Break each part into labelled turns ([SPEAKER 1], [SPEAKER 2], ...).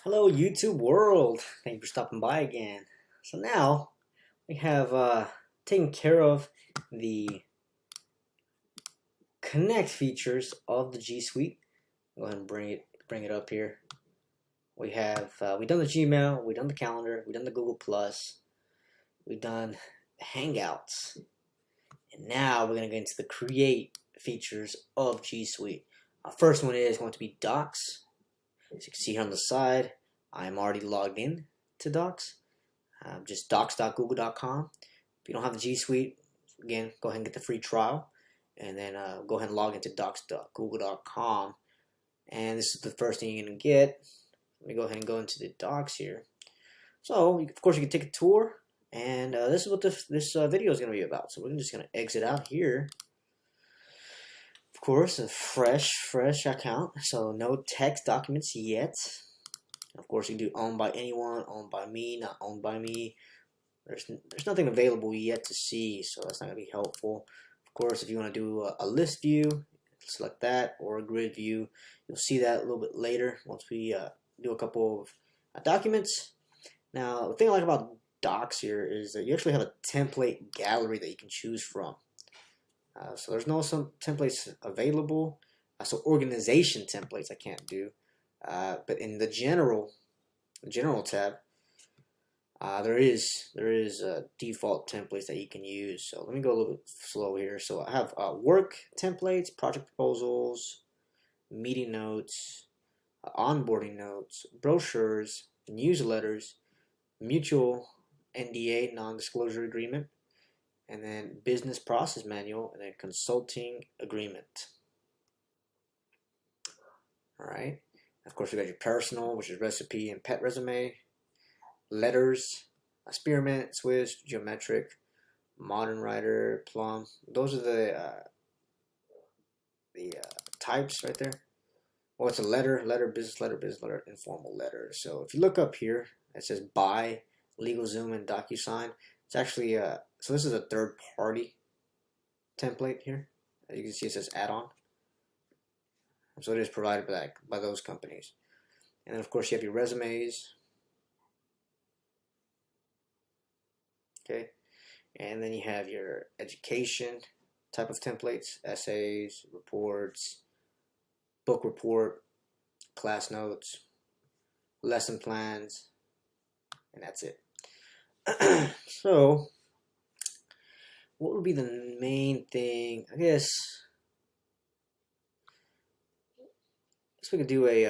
[SPEAKER 1] Hello, YouTube world. Thank you for stopping by again. So now we have taken care of the Connect features of the G Suite. Go ahead and bring it up here. We have we done the Gmail, we done the calendar, we done the Google Plus, we done Hangouts, and now we're gonna get into the Create features of G Suite. Our first one is going to be Docs. As you can see here on the side, I'm already logged in to Docs. Just docs.google.com. If you don't have the G Suite, again, go ahead and get the free trial. And then go ahead and log into docs.google.com. And this is the first thing you're going to get. Let me go ahead and go into the Docs here. So, of course, you can take a tour. And this is what this video is going to be about. So we're just going to exit out here. Of course, a fresh account. So no text documents yet. Of course, you can do owned by anyone, owned by me, not owned by me. There's nothing available yet to see, so that's not going to be helpful. Of course, if you want to do a list view, select that, or a grid view. You'll see that a little bit later once we do a couple of documents. Now, the thing I like about Docs here is that you actually have a template gallery that you can choose from. So there's no some templates available. So organization templates I can't do. But in the general tab, there is default templates that you can use. So let me go a little bit slow here. So I have work templates, project proposals, meeting notes, onboarding notes, brochures, newsletters, mutual NDA, non-disclosure agreement, and then business process manual, and then consulting agreement. All right. Of course, we got your personal, which is recipe and pet resume, letters, spearmint, Swiss, geometric, modern writer, plum. Those are the types right there. Well, it's a letter, business letter, informal letter. So if you look up here, it says by LegalZoom and DocuSign. It's actually so this is a third-party template here. As you can see, it says add-on. So it is provided by those companies. And then, of course, you have your resumes. Okay. And then you have your education type of templates, essays, reports, book report, class notes, lesson plans, and that's it. So, what would be the main thing? I guess we could do a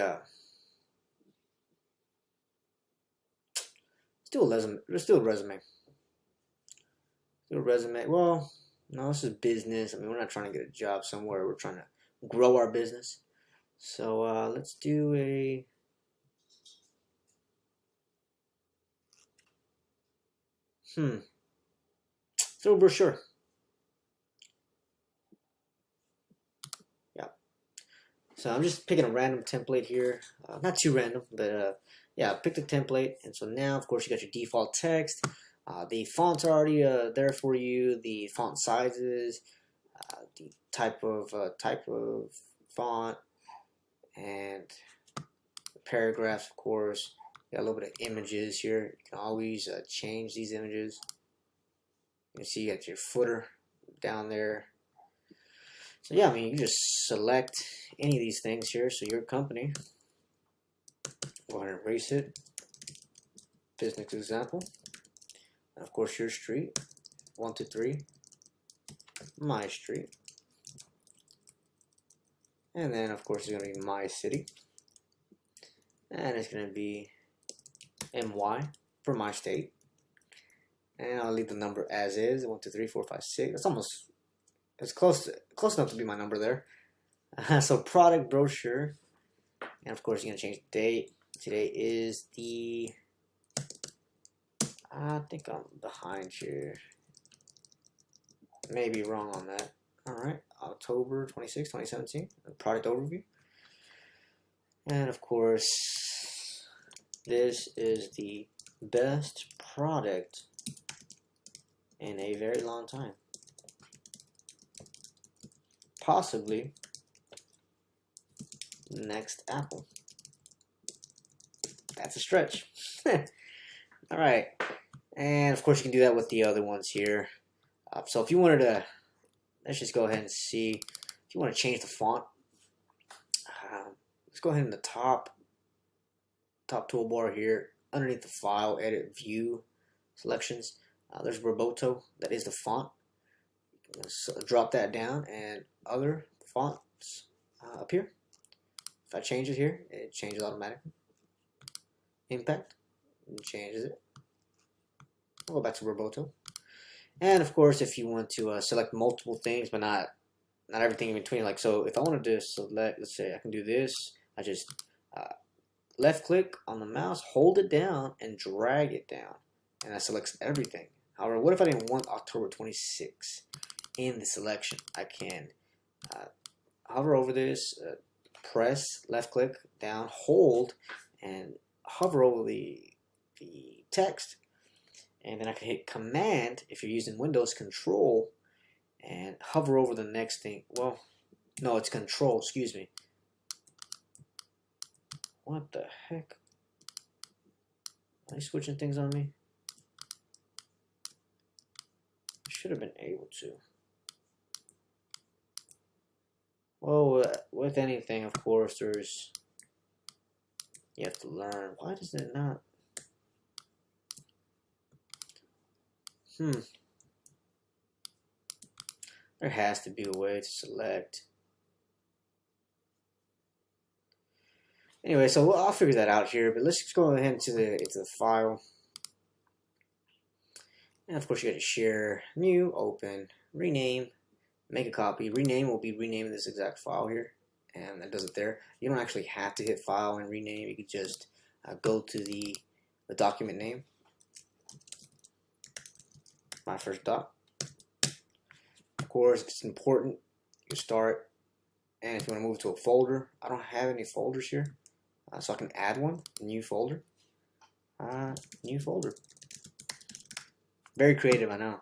[SPEAKER 1] let's do a resume. Do a resume. Well, no, this is business. I mean, we're not trying to get a job somewhere. We're trying to grow our business. So let's do a let's do a brochure. So I'm just picking a random template here, not too random, but yeah, I picked a template, and so now, of course, you got your default text. The fonts are already there for you. The font sizes, the type of font, and the paragraphs, of course. Got a little bit of images here. You can always change these images. You can see you got your footer down there. So yeah, I mean, you just select any of these things here. So your company, go ahead and erase it. Business example. And of course your street, 123, my street. And then of course it's going to be my city. And it's going to be MY for my state. And I'll leave the number as is, 1, 2, 3, 4, 5, 6. That's almost, it's close enough to be my number there. So product brochure, and of course you're gonna change the date. Today is the, I think I'm behind here. Maybe wrong on that. All right, October 26, 2017. Product overview, and of course this is the best product in a very long time. Possibly next Apple. That's a stretch. All right, and of course you can do that with the other ones here. So if you wanted to, let's just go ahead and see if you want to change the font. Let's go ahead in the top toolbar here, underneath the file, edit, view, selections. There's Roboto. That is the font. So drop that down, and other fonts up here. If I change it here, it changes automatically. Impact, it changes it. I'll go back to Roboto. And of course, if you want to select multiple things, but not everything in between. Like, so if I wanted to select, let's say I can do this. I just left click on the mouse, hold it down, and drag it down, and that selects everything. However, what if I didn't want October 26 in the selection? I can hover over this, press left click down, hold, and hover over the text, and then I can hit Command if you're using Windows, Control, and hover over the next thing. Well, no, it's Control, excuse me. What the heck? Are they switching things on me? I should have been able to. Well, with anything, of course, you have to learn. Why does it not? There has to be a way to select. Anyway, so I'll figure that out here, but let's just go ahead into the file. And of course you got to share, new, open, rename, make a copy. Rename will be renaming this exact file here, and that does it there. You don't actually have to hit file and rename. You could just go to the document name, my first doc. Of course, it's important you start, and if you want to move to a folder, I don't have any folders here. So I can add one, new folder, new folder. Very creative, I know.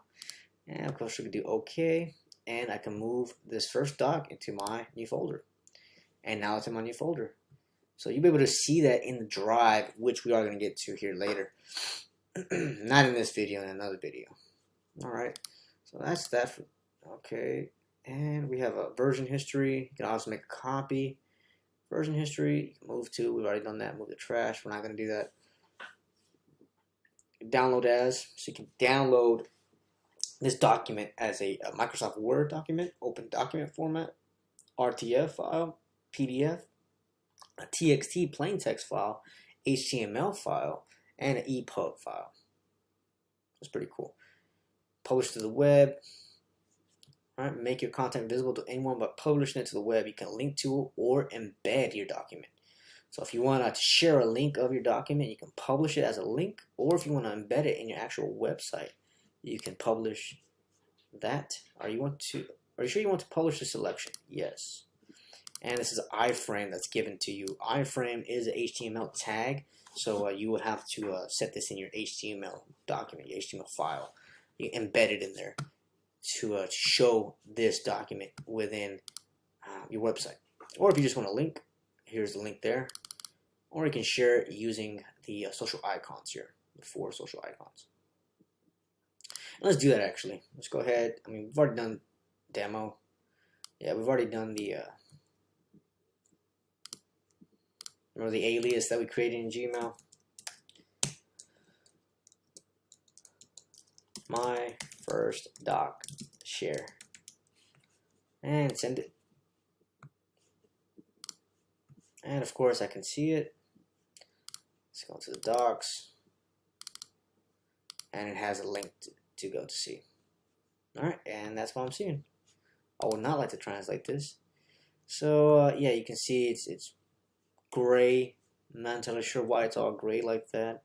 [SPEAKER 1] And of course we can do OK, and I can move this first doc into my new folder. And now it's in my new folder. So you'll be able to see that in the drive, which we are going to get to here later. Not in this video, in another video. Alright, so that's that. Okay, and we have a version history. You can also make a copy. Version history, you can move to, we've already done that, move to trash, we're not going to do that. Download as, so you can download this document as a Microsoft Word document, open document format, RTF file, PDF, a TXT plain text file, HTML file, and an EPUB file. That's pretty cool. Publish to the web. Right, make your content visible to anyone by publishing it to the web. You can link to or embed your document. So if you want to share a link of your document, you can publish it as a link, or if you want to embed it in your actual website, you can publish that. Are you sure you want to publish the selection? Yes. And this is iframe that's given to you. Iframe is an HTML tag, so you would have to set this in your HTML document, your HTML file. You embed it in there to show this document within your website. Or if you just want a link, here's the link there. Or you can share it using the social icons here, the 4 social icons. And let's do that actually. Let's go ahead. I mean, we've already done demo. Yeah, we've already done the remember the alias that we created in Gmail? My first doc, share, and send it. And of course I can see it. Let's go to the docs, and it has a link to go to see. Alright, and that's what I'm seeing. I would not like to translate this. So yeah, you can see it's gray. I'm not entirely sure why it's all gray like that.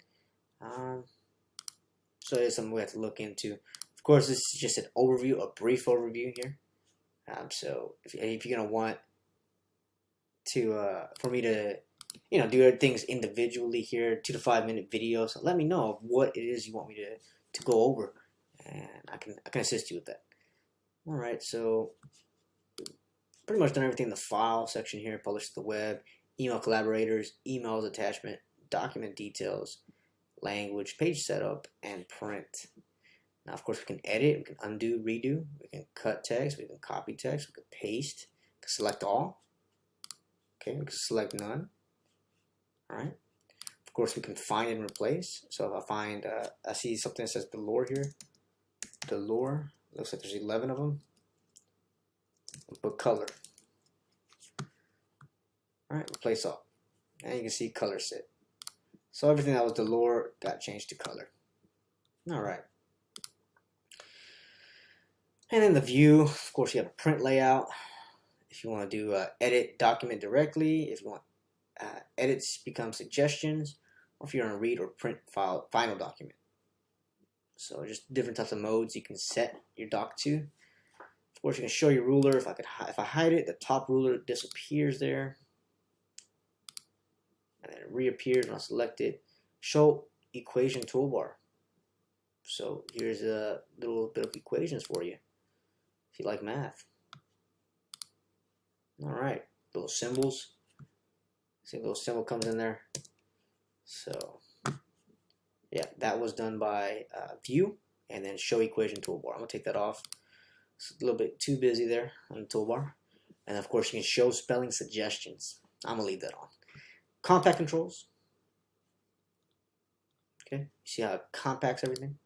[SPEAKER 1] So it's something we have to look into. Of course, this is just an overview, a brief overview here. So if you're gonna want to for me to do things individually here, 2 to 5 minute videos, let me know of what it is you want me to go over, and I can assist you with that. All right, so pretty much done everything in the file section here. Publish to the web, email collaborators, emails attachment, document details, language, page setup, and print. Now, of course, we can edit, we can undo, redo, we can cut text, we can copy text, we can paste, we can select all. Okay, we can select none. All right. Of course, we can find and replace. So if I find, I see something that says Delore here. Delore, looks like there's 11 of them. We'll put color. All right, replace all. And you can see color set. So everything that was Delore got changed to color. All right. And in the view, of course, you have a print layout. If you want to do edit document directly, if you want edits become suggestions, or if you want to read or print file final document. So just different types of modes you can set your doc to. Of course, you can show your ruler. If I hide it, the top ruler disappears there, and then it reappears when I select it. Show equation toolbar. So here's a little bit of equations for you if you like math. All right, little symbols. See, a little symbol comes in there. So yeah, that was done by view and then show equation toolbar. I'm gonna take that off. It's a little bit too busy there on the toolbar. And of course, you can show spelling suggestions. I'm gonna leave that on. Compact controls. Okay, see how it compacts everything.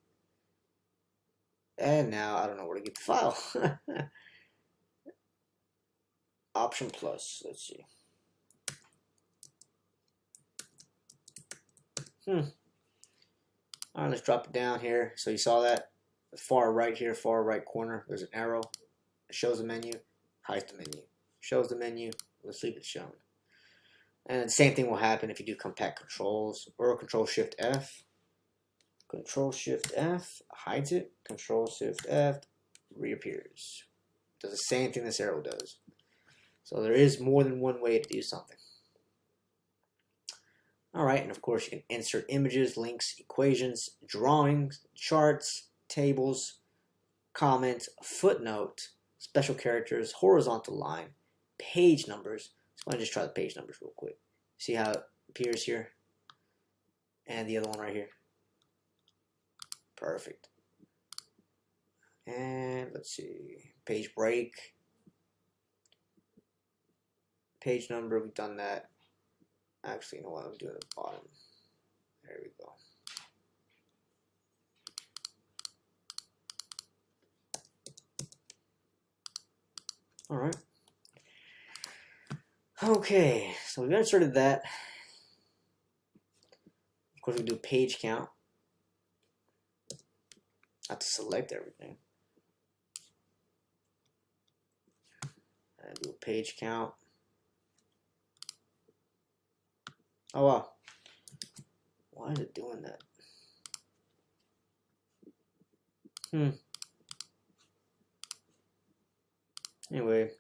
[SPEAKER 1] And now I don't know where to get the file. Option plus. Let's see. All right, let's drop it down here. So you saw that far right here, far right corner, there's an arrow. It shows the menu, hides the menu. Shows the menu, let's leave it shown. And the same thing will happen if you do compact controls or Control Shift F. Control Shift F hides it, Control Shift F reappears. Does the same thing this arrow does. So there is more than one way to do something. Alright, and of course you can insert images, links, equations, drawings, charts, tables, comments, footnote, special characters, horizontal line, page numbers. So I'm going to just try the page numbers real quick. See how it appears here? And the other one right here. Perfect. And let's see, page break, page number, we've done that. Actually, you know what, I'm doing at the bottom. There we go. All right. Okay, so we've inserted that. Of course, we do page count. I have to select everything. And do a page count. Oh wow. Why is it doing that? Anyway.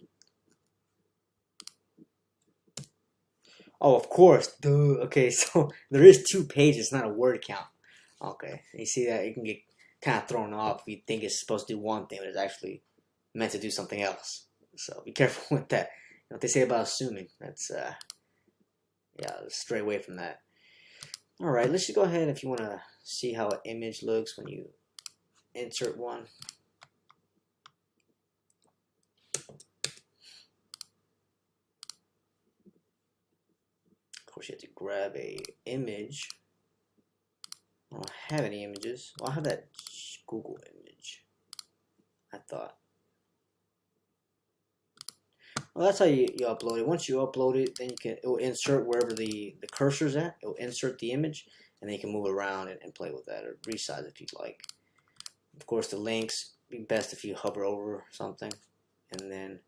[SPEAKER 1] Oh, of course. Duh. Okay, so there is 2 pages, not a word count. Okay. You see that? You can get kind of thrown off if you think it's supposed to do one thing, but it's actually meant to do something else. So be careful with that. You know what they say about assuming. That's yeah, stray away from that. Alright, let's just go ahead if you want to see how an image looks when you insert one. Of course, you have to grab a image. I don't have any images. Well, I have that Google image, I thought. Well, that's how you upload it. Once you upload it, then it will insert wherever the cursor's at. It will insert the image, and then you can move it around and play with that or resize if you'd like. Of course, the links, be best if you hover over something and then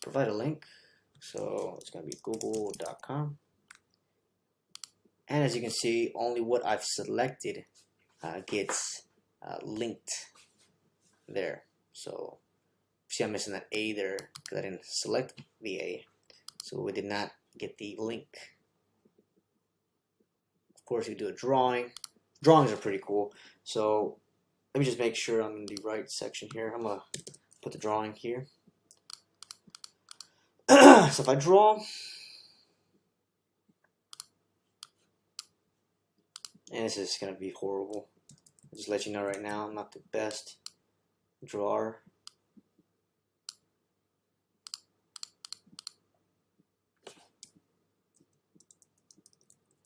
[SPEAKER 1] provide a link. So it's going to be google.com. And as you can see, only what I've selected gets linked there. So see, I'm missing that A there because I didn't select the A. So we did not get the link. Of course, you do a drawing. Drawings are pretty cool. So let me just make sure I'm in the right section here. I'm going to put the drawing here. So if I draw, And this is going to be horrible. I'll just let you know right now, I'm not the best drawer.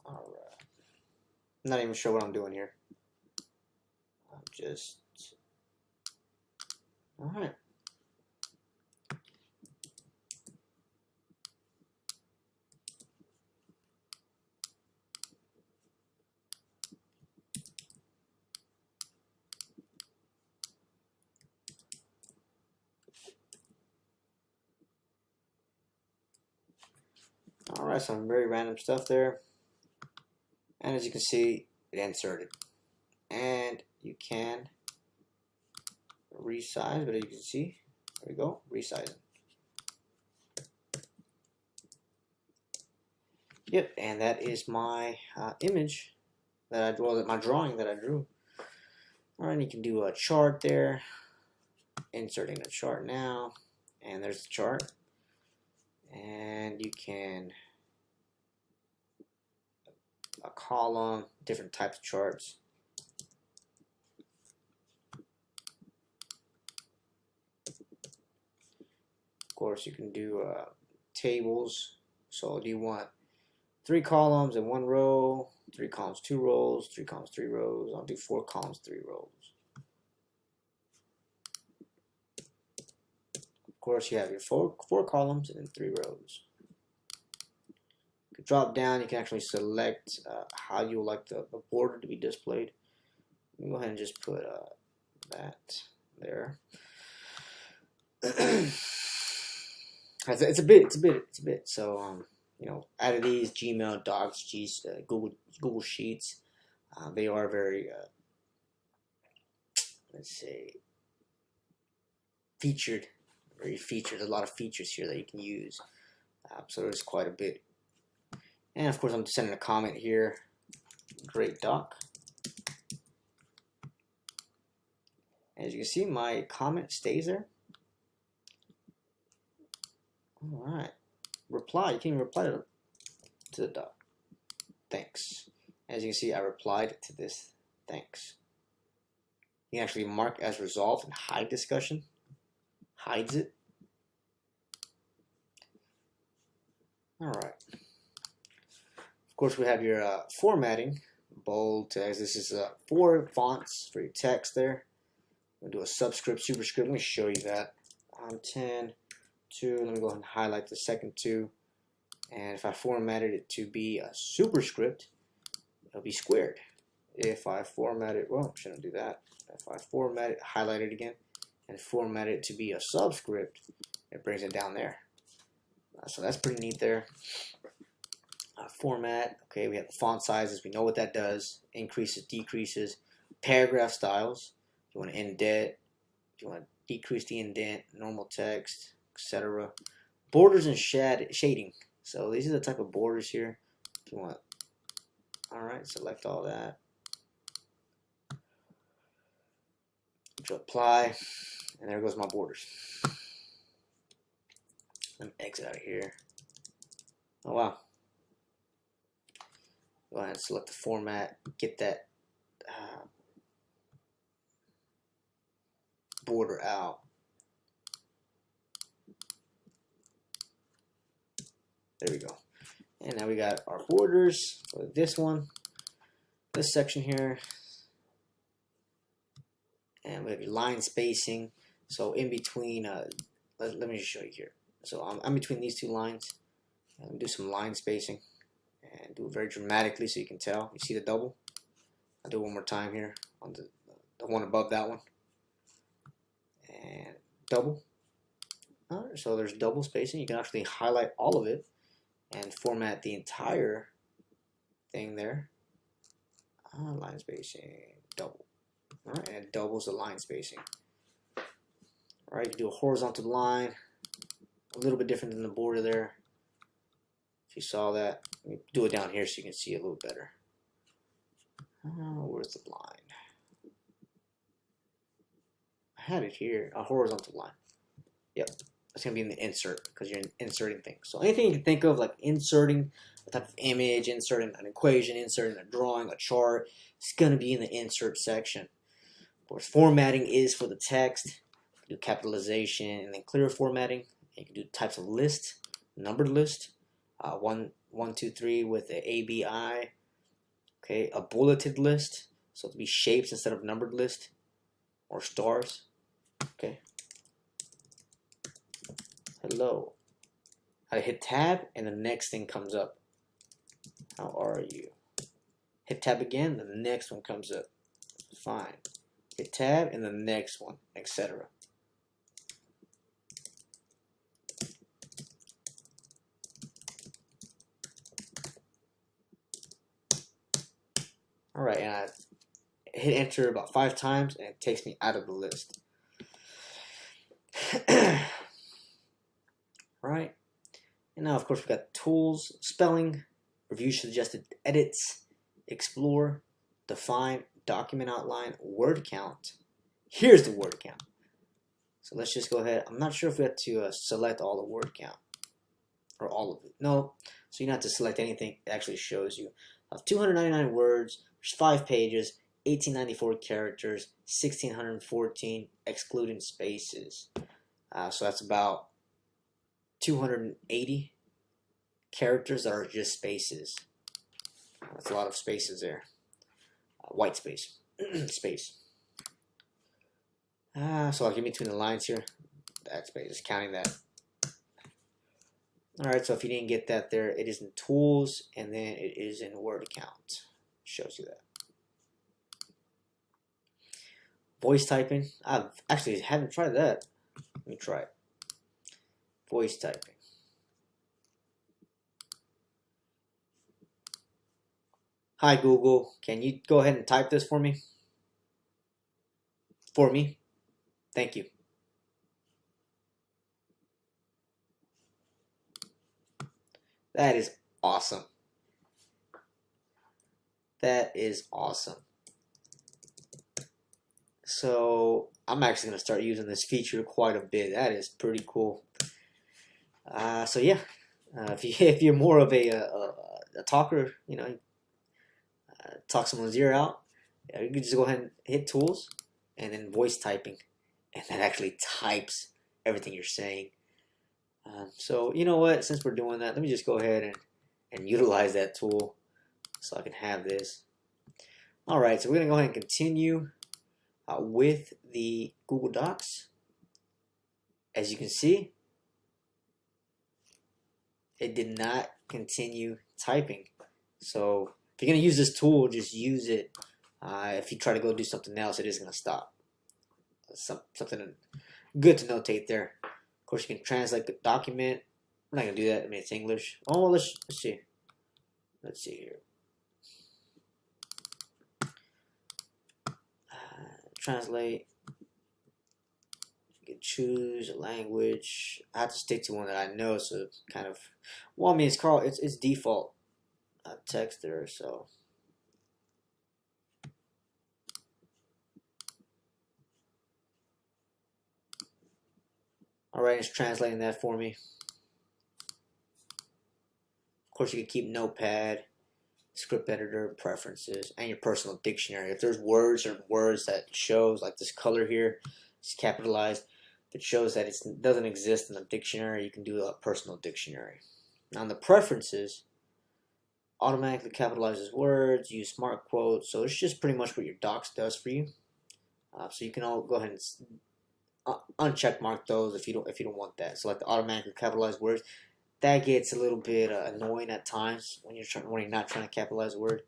[SPEAKER 1] Alright. I'm not even sure what I'm doing here. I'm just... Alright. Alright, some very random stuff there. And as you can see, it inserted. And you can resize, but as you can see, there we go, resizing. Yep, and that is my image that I drew, my drawing that I drew. Alright, you can do a chart there. Inserting a chart now, and there's the chart. And you can a column, different types of charts. Of course, you can do tables. So do you want 3 columns in 1 row, 3 columns, 2 rows, 3 columns, 3 rows? I'll do 4 columns, 3 rows. Of course, you have your four columns and then 3 rows. You can drop down, you can actually select how you would like the border to be displayed. Let me go ahead and just put that there. It's a bit. So you know, out of these Gmail, Docs, Google Sheets, they are very let's say featured. Very featured. There's a lot of features here that you can use. So there's quite a bit. And of course, I'm sending a comment here. Great doc. As you can see, my comment stays there. Alright. Reply. You can reply to the doc. Thanks. As you can see, I replied to this. Thanks. You can actually mark as resolved and hide discussion. Hides it. Alright. Of course, we have your formatting. Bold text. This is 4 fonts for your text there. We'll do a subscript, superscript. Let me show you that. 10, 2. Let me go ahead and highlight the second 2. And if I formatted it to be a superscript, it'll be squared. If I format it, well, I shouldn't do that. If I format it, highlight it again, and format it to be a subscript, it brings it down there. So that's pretty neat there. Format, okay, we have the font sizes. We know what that does. Increases, decreases. Paragraph styles. If you want to indent, if you want to decrease the indent, normal text, etc. Borders and shading. So these are the type of borders here. If you want, alright, select all that. To apply, and there goes my borders. Let me exit out of here. Oh wow. Go ahead and select the format, get that border out. There we go. And now we got our borders for this one, this section here. And we have your line spacing. So in between, let me just show you here. So I'm between these 2 lines. And do some line spacing. And do it very dramatically so you can tell. You see the double? I'll do it one more time here on the one above that one. And double. Alright, so there's double spacing. You can actually highlight all of it and format the entire thing there. Line spacing, double. Alright, and it doubles the line spacing. Alright, you can do a horizontal line. A little bit different than the border there. If you saw that, let me do it down here so you can see it a little better. Where's the line? I had it here, a horizontal line. Yep. it's going to be in the insert because you're inserting things. So anything you can think of, like inserting a type of image, inserting an equation, inserting a drawing, a chart, it's going to be in the insert section. Of course, formatting is for the text. You do capitalization and then clear formatting. You can do types of list, numbered list, 1, 2, 3 with the ABI. Okay, a bulleted list, so to be shapes instead of numbered list or stars. Okay. Hello. I hit tab and the next thing comes up. How are you? Hit tab again, the next one comes up. Fine. Hit tab and the next one, etc. Alright, and I hit enter about 5 times and it takes me out of the list. Right. And now, of course, we've got tools, spelling, review suggested edits, explore, define, document outline, word count. Here's the word count. So let's just go ahead. I'm not sure if we have to select all the word count or all of it. No. So you don't have to select anything. It actually shows you. I have 299 words. There's 5 pages, 1894 characters, 1614 excluding spaces. So that's about 280 characters that are just spaces. That's a lot of spaces there. White space. Space. So I'll give me between the lines here. That space, just counting that. Alright, so if you didn't get that there, it is in tools and then it is in word count. Shows you that. Voice typing. I actually haven't tried that. Let me try it. Voice typing. Hi Google, can you go ahead and type this for me? Thank you. That is awesome. That is awesome. So I'm actually going to start using this feature quite a bit. That is pretty cool. So yeah, if you're more of a talker, you know, talk someone's ear out, you can just go ahead and hit tools and then voice typing, and that actually types everything you're saying. So you know what? Since we're doing that, let me just go ahead and utilize that tool so I can have this. All right, so we're gonna go ahead and continue with the Google Docs. As you can see, it did not continue typing. So if you're going to use this tool, just use it. If you try to go do something else, it is going to stop. Something good to notate there. Of course, you can translate the document. I'm not going to do that. I mean, it's English. Oh, let's see. Let's see here. Translate. You can choose a language. I have to stick to one that I know, so it's kind of, well, I mean, it's default text there, so. Alright, it's translating that for me. Of course, you can keep Notepad, script editor, preferences, and your personal dictionary. If there's words that shows, like this color here, it's capitalized, that shows that it doesn't exist in the dictionary, you can do a personal dictionary. Now, in the preferences, automatically capitalizes words, use smart quotes, so it's just pretty much what your Docs does for you. So you can all go ahead and uncheck mark those if you don't want that. So like the automatically capitalized words, that gets a little bit annoying at times when you're not trying to capitalize a word.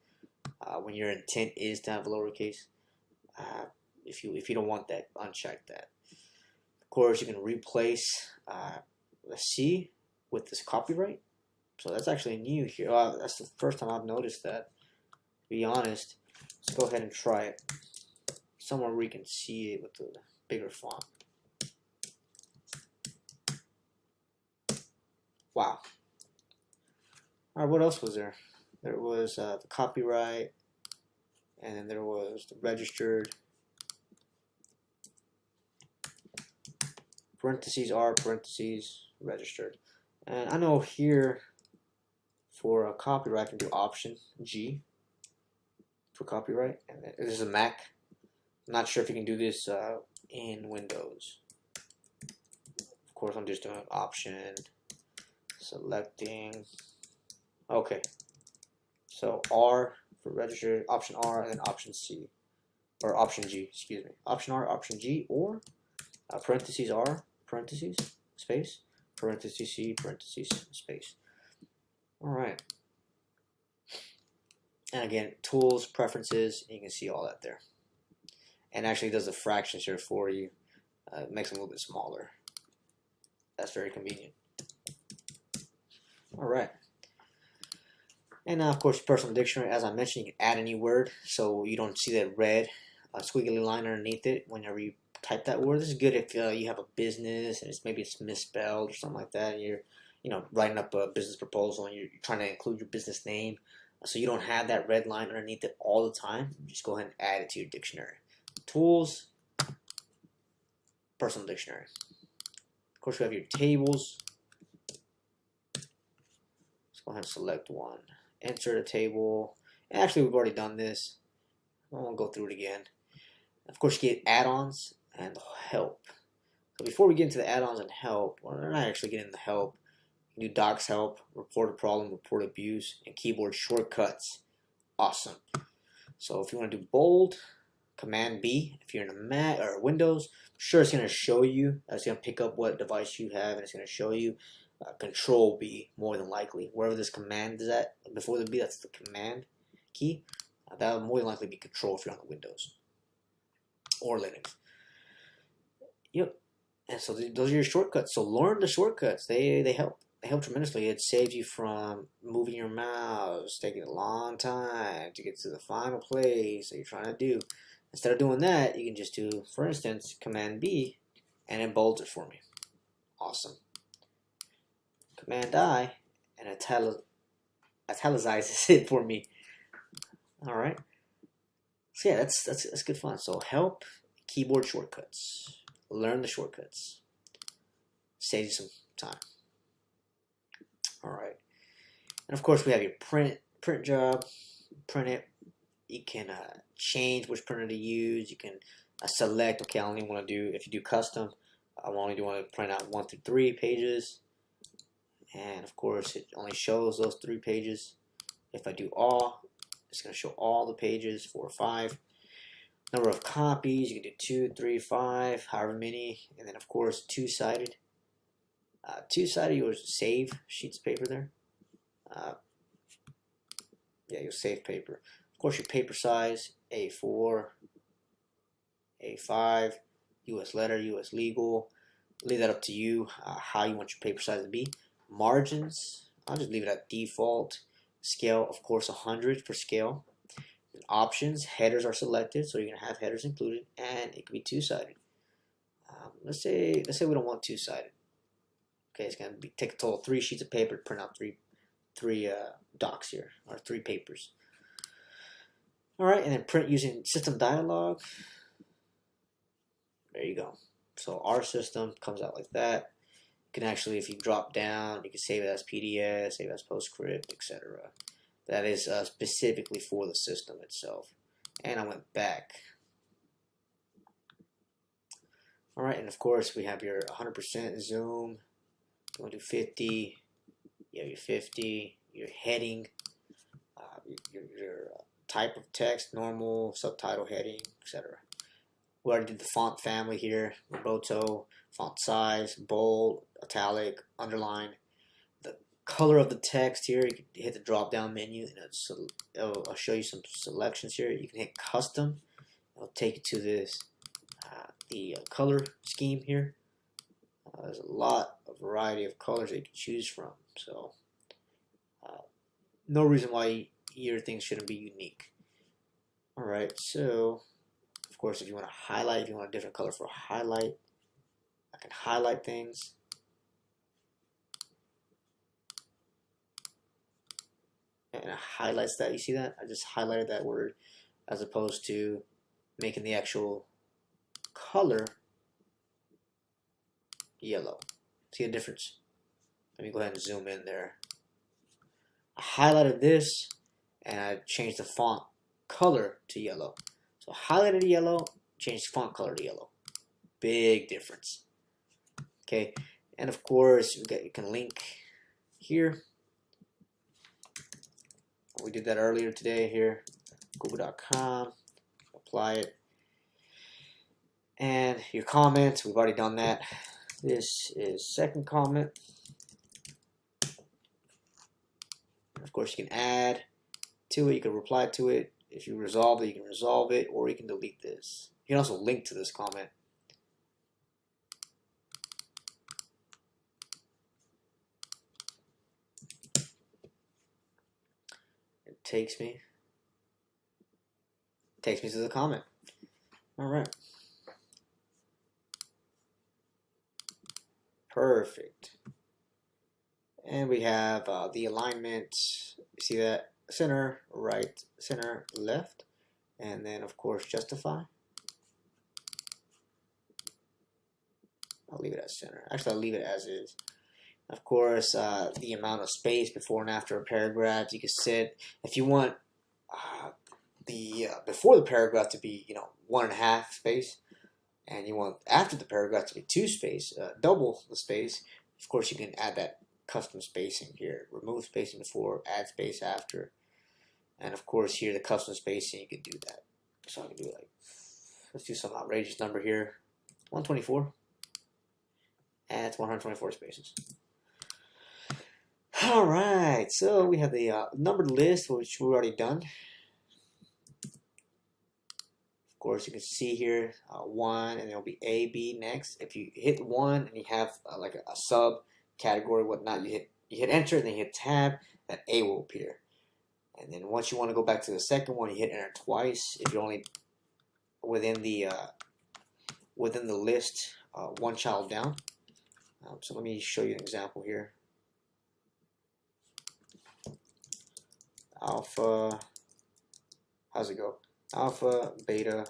[SPEAKER 1] When your intent is to have lowercase, if you don't want that, uncheck that. Of course, you can replace the C with this copyright. So that's actually new here. That's the first time I've noticed that. To be honest, let's go ahead and try it somewhere where you can see it with the bigger font. Wow. All right, what else was there? There was the copyright, and then there was the registered parentheses R, parentheses, registered. And I know here for a copyright I can do Option G for copyright. And this is a Mac. I'm not sure if you can do this in Windows. Of course, I'm just doing Option, selecting. Okay. So R for registered, Option R, and then Option C. Or Option G, excuse me. Option R, Option G, or parentheses R, parentheses, space, parentheses C, parentheses, space. Alright. And again, tools, preferences, you can see all that there. And actually does the fractions here for you. It makes them a little bit smaller. That's very convenient. Alright. And now, of course, personal dictionary. As I mentioned, you can add any word so you don't see that red squiggly line underneath it whenever you type that word. This is good if you have a business and maybe it's misspelled or something like that, and you're writing up a business proposal and you're trying to include your business name, so you don't have that red line underneath it all the time. Just go ahead and add it to your dictionary. Tools, personal dictionary. Of course, you have your tables. Let's go ahead and select one. Insert a table. And actually, we've already done this. I won't go through it again. Of course, you get add-ons and help. So before we get into the add-ons and help, well, we're not actually getting the help. You can do docs help, report a problem, report abuse, and keyboard shortcuts. Awesome. So if you want to do bold, Command B. If you're in a Mac or Windows, sure it's going to show you. It's going to pick up what device you have, and it's going to show you. Control B, more than likely. Wherever this command is at, before the B, that's the command key. That will more than likely be Control if you're on the Windows or Linux. Yep. And so those are your shortcuts. So learn the shortcuts. They help. They help tremendously. It saves you from moving your mouse, taking a long time to get to the final place that you're trying to do. Instead of doing that, you can just do, for instance, Command B, and it bolds it for me. Awesome. Command I, and italicizes it for me. All right. So yeah, that's good fun. So help, keyboard shortcuts. Learn the shortcuts. Save you some time. All right. And of course, we have your print job. Print it. You can change which printer to use. You can select. Okay, I only want to do, if you do custom, I only want to print out 1 through 3 pages. And of course, it only shows those 3 pages. If I do all, it's going to show all the pages, 4 or 5. Number of copies, you can do 2, 3, 5, however many. And then, of course, two-sided. Two-sided, you'll save sheets of paper there. Yeah, you'll save paper. Of course, your paper size, A4, A5, U.S. letter, U.S. legal. Leave that up to you, how you want your paper size to be. Margins, I'll just leave it at default. Scale, of course, 100 for scale. And options, headers are selected, so you're going to have headers included, and it can be two-sided. Let's say we don't want two-sided. Okay, it's going to take a total of 3 sheets of paper to print out three docs here, or 3 papers. All right, and then print using system dialog. There you go. So our system comes out like that. You can actually, if you drop down, you can save it as PDF, save it as PostScript, etc. That is specifically for the system itself. And I went back. All right, and of course we have your 100% zoom. You want to do 50. You have your 50. Your heading. Your type of text, normal, subtitle, heading, etc. We already did the font family here. Roboto, font size, bold, italic, underline. The color of the text here, you can hit the drop down menu and I'll show you some selections here. You can hit custom. It'll take you to this the color scheme here. There's a lot of variety of colors that you can choose from. So no reason why your things shouldn't be unique. Alright, so of course if you want to highlight, if you want a different color for highlight, I can highlight things. And it highlights that. You see that? I just highlighted that word as opposed to making the actual color yellow. See the difference? Let me go ahead and zoom in there. I highlighted this and I changed the font color to yellow. So highlighted yellow, changed font color to yellow. Big difference. Okay, and of course you can link here. We did that earlier today here. Google.com. Apply it. And your comments, we've already done that. This is second comment. Of course, you can add to it. You can reply to it. If you resolve it, you can resolve it, or you can delete this. You can also link to this comment. It takes me to the comment. All right. Perfect. And we have the alignment. You see that? Center, right, center, left. And then, of course, justify. I'll leave it as center. Actually, I'll leave it as is. Of course, the amount of space before and after a paragraph. You can set, if you want before the paragraph to be 1.5 space, and you want after the paragraph to be 2 space, double the space. Of course, you can add that custom spacing here. Remove spacing before, add space after. And of course here the custom spacing, you can do that. So I can do like, let's do some outrageous number here. 124. And it's 124 spaces. Alright, so we have the numbered list, which we've already done. Of course you can see here 1, and there'll be A, B next. If you hit 1 and you have like a sub category, whatnot, you hit enter and then you hit tab, that A will appear. And then once you want to go back to the second one, you hit enter twice. If you're only within the list, one child down. So let me show you an example here. Alpha, how's it go? Alpha, beta,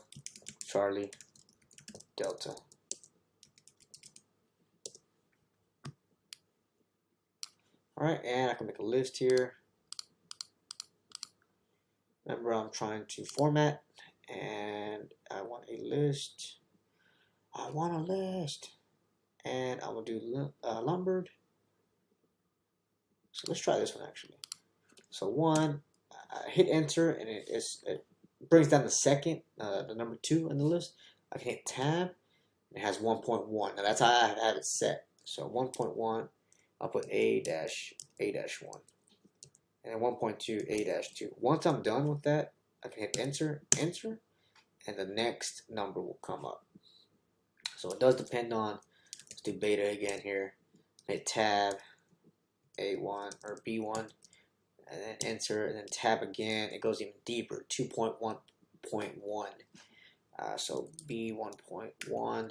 [SPEAKER 1] Charlie, delta. Alright, and I can make a list here. Remember, I'm trying to format, and I want a list. I want a list. And I will do lumbered. So let's try this one actually. So 1, I hit enter, and it brings down the second, the number 2 in the list. I can hit tab, and it has 1.1. Now that's how I have it set. So 1.1, I'll put A-1. And then 1.2 A-2. Once I'm done with that, I can hit enter, and the next number will come up. So it does depend on, let's do beta again here. Hit tab, A1 or B1, and then enter, and then tab again. It goes even deeper, 2.1.1. So B1.1,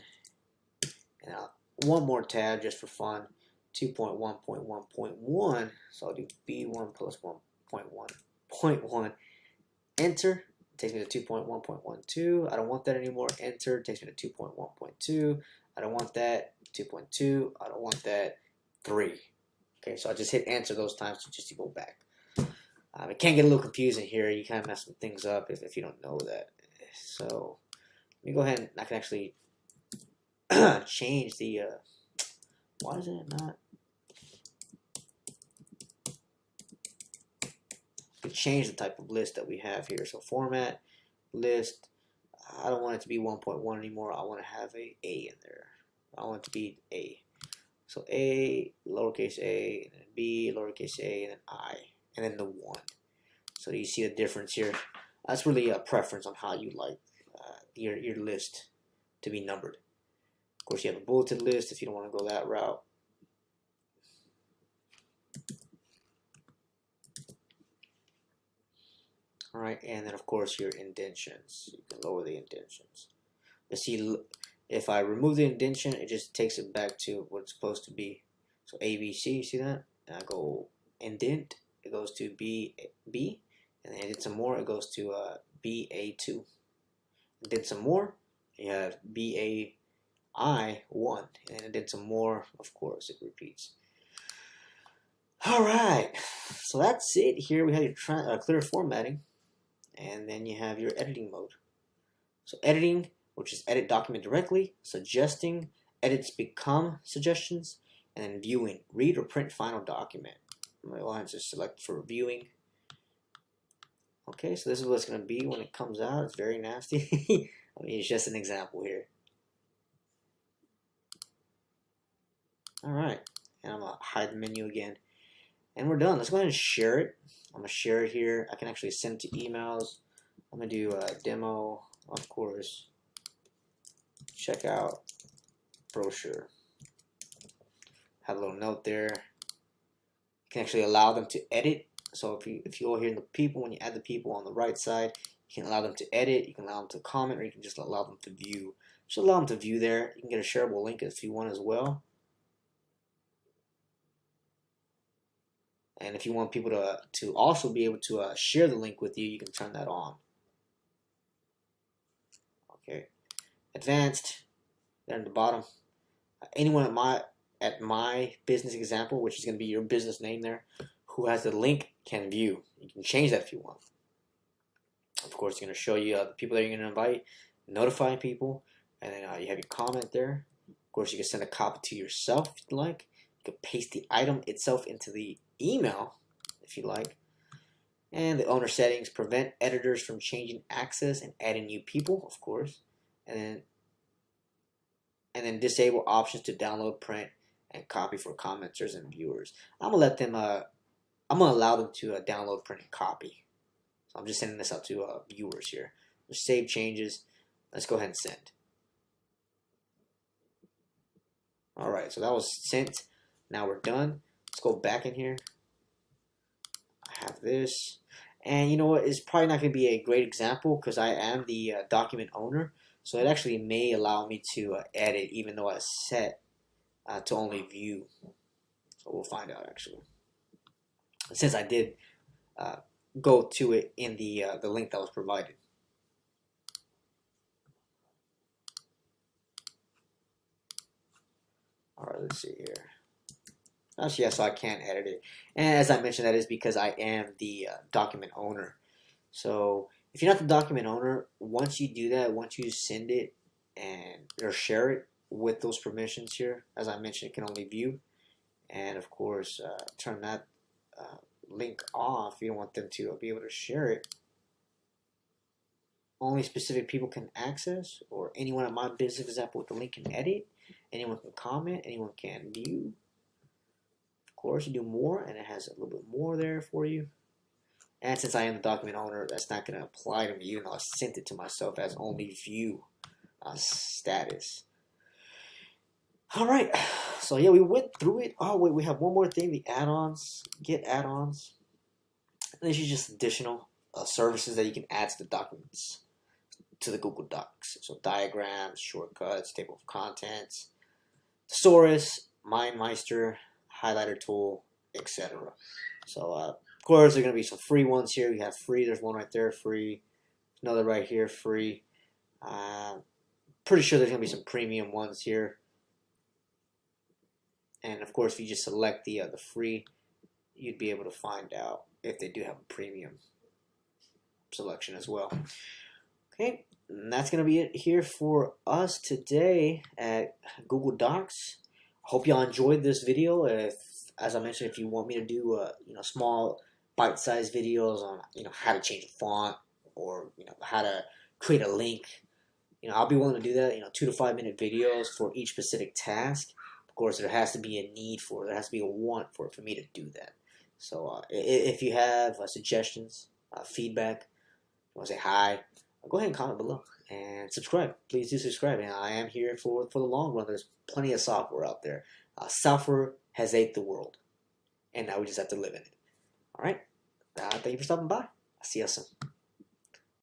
[SPEAKER 1] and one more tab just for fun. 2.1.1.1, so I'll do B1 plus 1.1.1, enter, takes me to 2.1.12, I don't want that anymore, enter, takes me to 2.1.2, I don't want that, 2.2, I don't want that, 3. Okay, so I just hit enter those times just to go back. It can get a little confusing here, you kind of mess some things up if you don't know that. So, let me go ahead and I can actually change the, why is it not? Change the type of list that we have here. So format, list, I don't want it to be 1.1 anymore. I want to have a in there. I want it to be A. So A, lowercase a, and then B, lowercase a, and then I, and then the 1. So you see the difference here. That's really a preference on how you like your list to be numbered. Of course, you have a bulleted list if you don't want to go that route. Alright, and then of course your indentions. You can lower the indentions. But see, if I remove the indention, it just takes it back to what it's supposed to be. So ABC, you see that? And I go indent, it goes to B, and then I did some more, it goes to BA2. And did some more, you have BA I1, and then some more. Of course, it repeats. All right, so that's it. Here we have your clear formatting, and then you have your editing mode. So editing, which is edit document directly, suggesting, edits become suggestions, and then viewing, read or print final document. I'm going to just select for viewing. Okay, so this is what it's going to be when it comes out. It's very nasty. I mean, it's just an example here. All right, and I'm going to hide the menu again. And we're done. Let's go ahead and share it. I'm going to share it here. I can actually send it to emails. I'm going to do a demo, of course. Check out brochure. Have a little note there. You can actually allow them to edit. So if you go here in the people, when you add the people on the right side, you can allow them to edit, you can allow them to comment, or you can just allow them to view. Just allow them to view there. You can get a shareable link if you want as well. And if you want people to also be able to share the link with you, you can turn that on. Okay, advanced there in the bottom. Anyone at my business example, which is going to be your business name there, who has the link can view. You can change that if you want. Of course, it's going to show you the people that you're going to invite, notify people, and then you have your comment there. Of course, you can send a copy to yourself if you like. You can paste the item itself into the email if you like. And the owner settings, prevent editors from changing access and adding new people, of course. And then disable options to download, print, and copy for commenters and viewers. I'm gonna let them. I'm gonna allow them to download, print, and copy. So I'm just sending this out to viewers here. Just save changes. Let's go ahead and send. All right, so that was sent. Now we're done. Let's go back in here. I have this. And you know what? It's probably not going to be a great example because I am the document owner. So it actually may allow me to edit even though I set to only view. So we'll find out actually. Since I did go to it in the link that was provided. All right, let's see here. Actually, yeah, so I can't edit it. And as I mentioned, that is because I am the document owner. So if you're not the document owner, once you do that, once you send it or share it with those permissions here, as I mentioned, it can only view. And of course, turn that link off. You don't want them to be able to share it. Only specific people can access, or anyone at my business example with the link can edit. Anyone can comment. Anyone can view. Of course, you do more, and it has a little bit more there for you. And since I am the document owner, that's not going to apply to me, even though I sent it to myself as only view status. All right, so yeah, we went through it. Oh wait, we have one more thing: the add-ons. Get add-ons. This is just additional services that you can add to the documents, to the Google Docs. So diagrams, shortcuts, table of contents, thesaurus, MindMeister, highlighter tool, etc. So of course, there are going to be some free ones here. We have free. There's one right there, free. Another right here, free. Pretty sure there's going to be some premium ones here. And of course, if you just select the free, you'd be able to find out if they do have a premium selection as well. Okay, and that's going to be it here for us today at Google Docs. I hope y'all enjoyed this video. As I mentioned, if you want me to do small bite-sized videos on how to change a font or how to create a link, I'll be willing to do that. 2 to 5 minute videos for each specific task. Of course, there has to be a need for it. There has to be a want for me to do that. So if you have suggestions, feedback, you want to say hi, go ahead and comment below and subscribe. Please do subscribe. And I am here for the long run. There's plenty of software out there. Software has ate the world, and now we just have to live in it. All right. Thank you for stopping by. I'll see you soon.